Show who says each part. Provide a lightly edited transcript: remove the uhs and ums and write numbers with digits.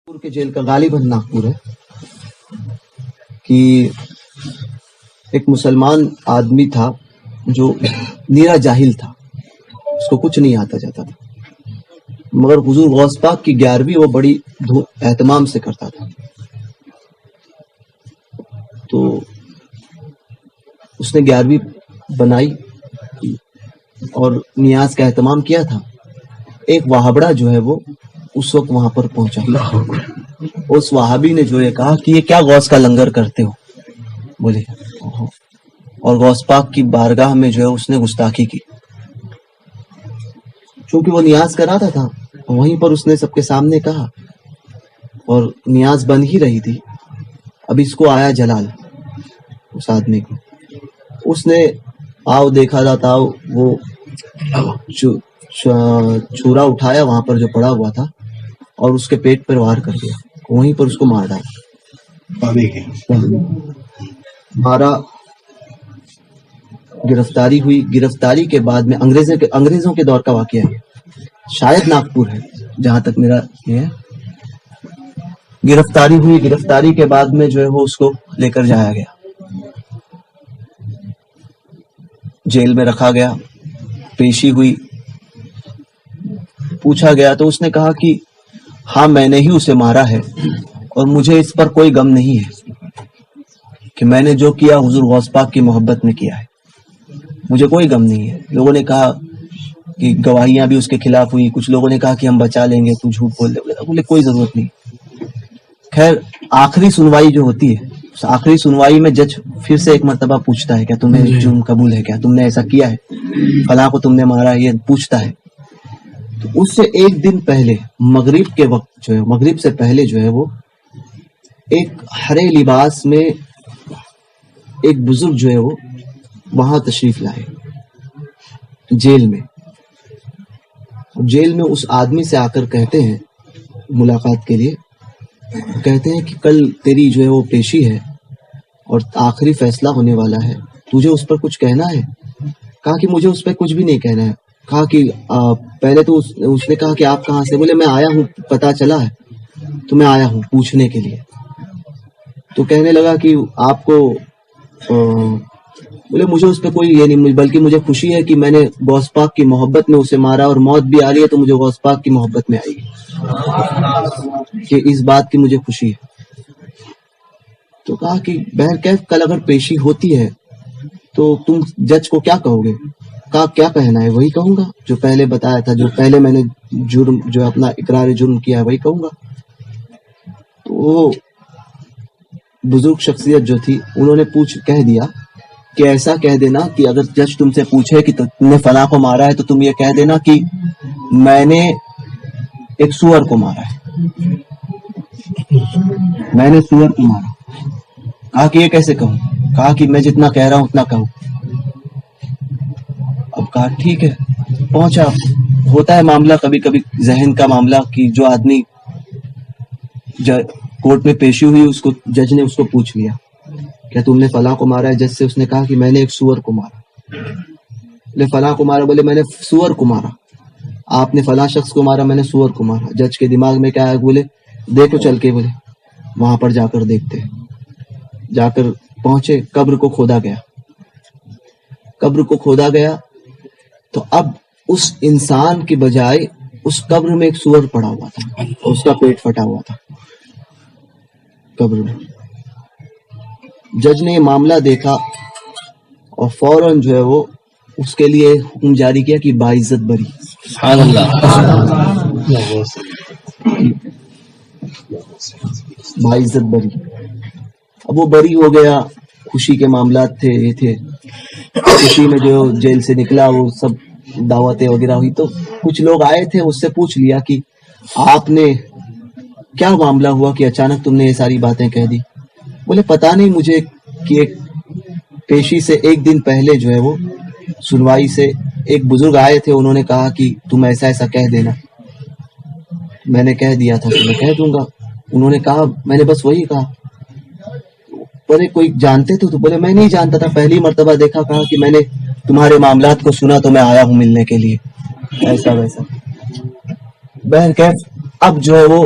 Speaker 1: ناگپور کے جیل کا غالباً ناگپور ہے کہ ایک مسلمان آدمی تھا جو نیرا جاہل تھا، اس کو کچھ نہیں آتا جاتا تھا، مگر حضور غوث پاک کی 11ویں وہ بڑی اہتمام سے کرتا تھا۔ تو اس نے 11ویں بنائی اور نیاز کا اہتمام کیا تھا۔ ایک وہابڑا جو ہے وہ اس وقت وہاں پر پہنچا، اس وہابی نے جو ہے کہا کہ یہ کیا غوث کا لنگر کرتے ہو، بولے، اور غوث پاک کی بارگاہ میں جو ہے اس نے گستاخی کی۔ چونکہ وہ نیاز کراتا تھا، وہیں پر اس نے سب کے سامنے کہا، اور نیاز بن ہی رہی تھی۔ اب اس کو آیا جلال، اس آدمی کو، اس نے آؤ دیکھا جاتا، وہ چھورا اٹھایا وہاں پر جو پڑا ہوا تھا اور اس کے پیٹ پر وار کر دیا، وہیں پر اس کو مار ڈالا، مارا۔ گرفتاری ہوئی، گرفتاری کے بعد میں انگریزوں کے دور کا واقعہ ہے، شاید ناگپور ہے جہاں تک میرا یہ ہے۔ گرفتاری ہوئی، گرفتاری کے بعد میں جو ہے وہ اس کو لے کر جایا گیا، جیل میں رکھا گیا، پیشی ہوئی، پوچھا گیا تو اس نے کہا کہ ہاں میں نے ہی اسے مارا ہے اور مجھے اس پر کوئی غم نہیں ہے کہ میں نے جو کیا حضور غوث پاک کی محبت میں کیا ہے، مجھے کوئی غم نہیں ہے۔ لوگوں نے کہا کہ گواہیاں بھی اس کے خلاف ہوئی، کچھ لوگوں نے کہا کہ ہم بچا لیں گے، تو جھوٹ بول دے، بولے کوئی ضرورت نہیں۔ خیر، آخری سنوائی جو ہوتی ہے، اس آخری سنوائی میں جج پھر سے ایک مرتبہ پوچھتا ہے کیا تمہیں جرم قبول ہے، کیا تم نے ایسا کیا ہے، فلاں کو تم نے مارا ہے، یہ پوچھتا ہے۔ تو اس سے ایک دن پہلے مغرب کے وقت جو ہے، مغرب سے پہلے جو ہے وہ ایک ہرے لباس میں ایک بزرگ جو ہے وہ وہاں تشریف لائے جیل میں۔ جیل میں اس آدمی سے آ کر کہتے ہیں ملاقات کے لیے، کہتے ہیں کہ کل تیری جو ہے وہ پیشی ہے اور آخری فیصلہ ہونے والا ہے، تجھے اس پر کچھ کہنا ہے؟ کہا کہ مجھے اس پہ کچھ بھی نہیں کہنا ہے۔ کہا کہ پہلے تو اس نے کہا کہ آپ کہاں سے؟ بولے میں آیا ہوں، پتا چلا ہے تو میں آیا ہوں پوچھنے کے لیے۔ تو کہنے لگا کہ آپ کو بولے مجھے اس پہ کوئی یہ نہیں، بلکہ مجھے خوشی ہے کہ میں نے غوث پاک کی محبت میں اسے مارا، اور موت بھی آ رہی ہے تو مجھے غوث پاک کی محبت میں آئی ہے، کہ اس بات کی مجھے خوشی ہے۔ تو کہا کہ بہرکیف کل اگر پیشی ہوتی ہے تو تم جج کو کیا کہو گے؟ کہا کیا کہنا ہے، وہی کہوں گا جو پہلے بتایا تھا، جو پہلے میں نے جرم جو اپنا اقرار جرم کیا ہے وہی کہوں گا۔ تو وہ بزرگ شخصیت جو تھی انہوں نے کہہ دیا کہ ایسا کہہ دینا کہ اگر جج تم سے پوچھے کہ تم نے فلاں کو مارا ہے تو تم یہ کہہ دینا کہ میں نے ایک سور کو مارا ہے، میں نے سور کو مارا۔ کہا کہ یہ کیسے کہوں؟ کہا کہ میں جتنا کہہ رہا ہوں اتنا کہوں۔ اب کہا ٹھیک ہے، پہنچا۔ ہوتا ہے معاملہ کبھی کبھی ذہن کا معاملہ کہ جو آدمی کورٹ میں پیشی ہوئی، اس کو جج نے اس کو پوچھ لیا کیا تم نے فلاں کو مارا ہے؟ جج سے اس نے کہا کہ میں نے ایک سور کو مارا۔ بولے فلاں کو مارا؟ بولے میں نے سور کو مارا۔ آپ نے فلاں شخص کو مارا؟ میں نے سور کو مارا۔ جج کے دماغ میں کیا ہے؟ بولے دیکھو چل کے، بولے وہاں پر جا کر دیکھتے ہیں۔ جا کر پہنچے، قبر کو کھودا گیا، قبر کو کھودا گیا تو اب اس انسان کی بجائے اس قبر میں ایک سور پڑا ہوا تھا، اس کا پیٹ پھٹا ہوا تھا قبر میں۔ جج نے یہ معاملہ دیکھا اور فوراً جو ہے وہ اس کے لیے حکم جاری کیا کہ باعزت بری۔ سبحان اللہ، باعزت بری۔ اب وہ بری ہو گیا، خوشی کے معاملات تھے، یہ تھے، خوشی میں جو جیل سے نکلا وہ سب دعوتیں وغیرہ ہوئی، تو کچھ لوگ آئے تھے، اس سے پوچھ لیا کہ آپ نے کیا معاملہ ہوا کہ اچانک تم نے یہ ساری باتیں کہہ دی؟ بولے پتا نہیں مجھے کہ ایک پیشی سے ایک دن پہلے جو ہے وہ سنوائی سے ایک بزرگ آئے تھے، انہوں نے کہا کہ تم ایسا ایسا کہہ دینا، میں نے کہہ دیا تھا کہ میں کہہ دوں گا۔ انہوں نے کہا میں نے بس وہی کہا۔ بولے کوئی جانتے تو بولے میں نہیں جانتا تھا، پہلی مرتبہ دیکھا۔ کہا کہ میں نے تمہارے معاملات کو سنا تو میں آیا ہوں ملنے کے لیے، ایسا ویسا۔ بہرکیف اب جو ہے وہ